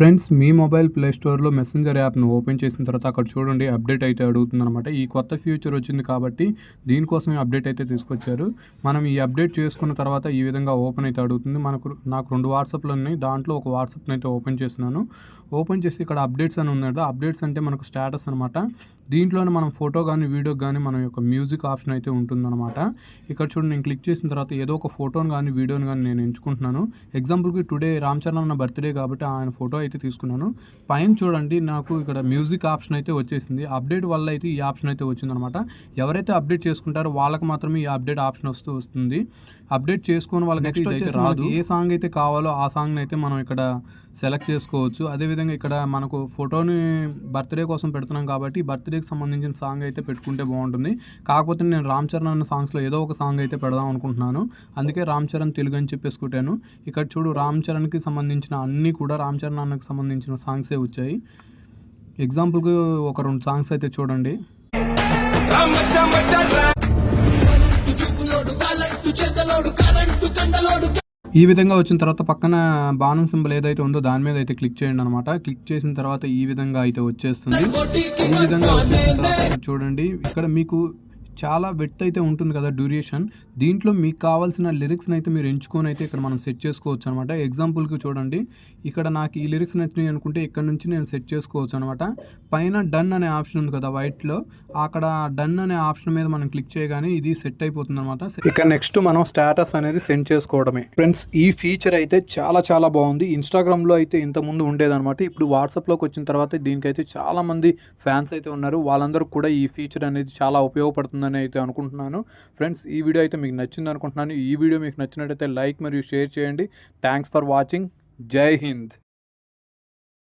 Friends, మీ mobile play స్టోర్లో messenger యాప్ను open చేసిన తర్వాత అక్కడ చూడండి అప్డేట్ అయితే అడుగుతుందన్నమాట. ఈ కొత్త ఫ్యూచర్ వచ్చింది కాబట్టి దీనికోసం అప్డేట్ అయితే తీసుకొచ్చారు. మనం ఈ అప్డేట్ చేసుకున్న తర్వాత ఈ విధంగా ఓపెన్ అయితే అడుగుతుంది. నాకు 2 వాట్సాప్లు ఉన్నాయి. దాంట్లో ఒక వాట్సాప్ని అయితే ఓపెన్ చేస్తున్నాను. ఓపెన్ చేసి ఇక్కడ అప్డేట్స్ అని ఉంది కదా, అప్డేట్స్ అంటే మనకు స్టేటస్ అనమాట. దీంట్లోనే మనం ఫోటో కానీ వీడియో కానీ మన యొక్క మ్యూజిక్ ఆప్షన్ అయితే ఉంటుందన్నమాట. ఇక్కడ చూడండి, నేను క్లిక్ చేసిన తర్వాత ఏదో ఒక ఫోటోని కానీ వీడియోని కానీ నేను ఎంచుకుంటున్నాను. ఎగ్జాంపుల్కి టుడే రామ్ చరణ్ అన్న బర్త్డే కాబట్టి ఆయన ఫోటో అయితే తీసుకున్నాను. పైన చూడండి, నాకు ఇక్కడ మ్యూజిక్ ఆప్షన్ అయితే వచ్చేసింది. అప్డేట్ వల్ల అయితే ఈ ఆప్షన్ అయితే వచ్చిందనమాట. ఎవరైతే అప్డేట్ చేసుకుంటారో వాళ్ళకి మాత్రమే ఈ అప్డేట్ ఆప్షన్ వస్తుంది. అప్డేట్ చేసుకుని వాళ్ళకి నెక్స్ట్ అయితే రాదు. ఏ సాంగ్ అయితే కావాలో ఆ సాంగ్ని అయితే మనం ఇక్కడ సెలెక్ట్ చేసుకోవచ్చు. అదేవిధంగా ఇక్కడ మనకు ఫోటోని బర్త్డే కోసం పెడుతున్నాం కాబట్టి బర్త్డేకి సంబంధించిన సాంగ్ అయితే పెట్టుకుంటే బాగుంటుంది. కాకపోతే నేను రామ్ చరణ్ అన్న సాంగ్స్లో ఏదో ఒక సాంగ్ అయితే పెడదాం అనుకుంటున్నాను. అందుకే రామ్ చరణ్ తెలుగు అని చెప్పేసుకుంటాను. ఇక్కడ చూడు, రామ్ చరణ్కి సంబంధించిన అన్నీ కూడా రామ్ చరణ్ అన్నకి సంబంధించిన సాంగ్సే వచ్చాయి. ఎగ్జాంపుల్కి ఒక 2 సాంగ్స్ అయితే చూడండి. ఈ విధంగా వచ్చిన తర్వాత పక్కన బాణం సింబల్ ఏదైతే ఉందో దాని మీద అయితే క్లిక్ చేయండి అనమాట. క్లిక్ చేసిన తర్వాత ఈ విధంగా అయితే వచ్చేస్తుంది. ఈ విధంగా వచ్చేసిన తర్వాత చూడండి, ఇక్కడ మీకు చాలా వెట్ అయితే ఉంటుంది కదా డ్యూరేషన్. దీంట్లో మీకు కావాల్సిన లిరిక్స్ని అయితే మీరు ఎంచుకొని అయితే ఇక్కడ మనం సెట్ చేసుకోవచ్చు అనమాట. ఎగ్జాంపుల్కి చూడండి, ఇక్కడ నాకు ఈ లిరిక్స్ నచ్చినాయి అనుకుంటే ఇక్కడ నుంచి నేను సెట్ చేసుకోవచ్చు అనమాట. పైన డన్ అనే ఆప్షన్ ఉంది కదా వైట్లో, అక్కడ డన్ అనే ఆప్షన్ మీద మనం క్లిక్ చేయగానే ఇది సెట్ అయిపోతుంది అనమాట. ఇక నెక్స్ట్ మనం స్టేటస్ అనేది సెండ్ చేసుకోవడమే. ఫ్రెండ్స్, ఈ ఫీచర్ అయితే చాలా చాలా బాగుంది. ఇన్స్టాగ్రామ్లో అయితే ఇంతకుముందు ఉండేదన్నమాట. ఇప్పుడు వాట్సాప్లోకి వచ్చిన తర్వాత దీనికైతే చాలా మంది ఫ్యాన్స్ అయితే ఉన్నారు. వాళ్ళందరూ కూడా ఈ ఫీచర్ అనేది చాలా ఉపయోగపడుతుంది అని అయితే అనుకుంటున్నాను. ఫ్రెండ్స్, ఈ వీడియో అయితే మీకు నచ్చింది అనుకుంటున్నాను. ఈ వీడియో మీకు నచ్చినట్టయితే లైక్ మరియు షేర్ చేయండి. Thanks for watching. జై హింద్.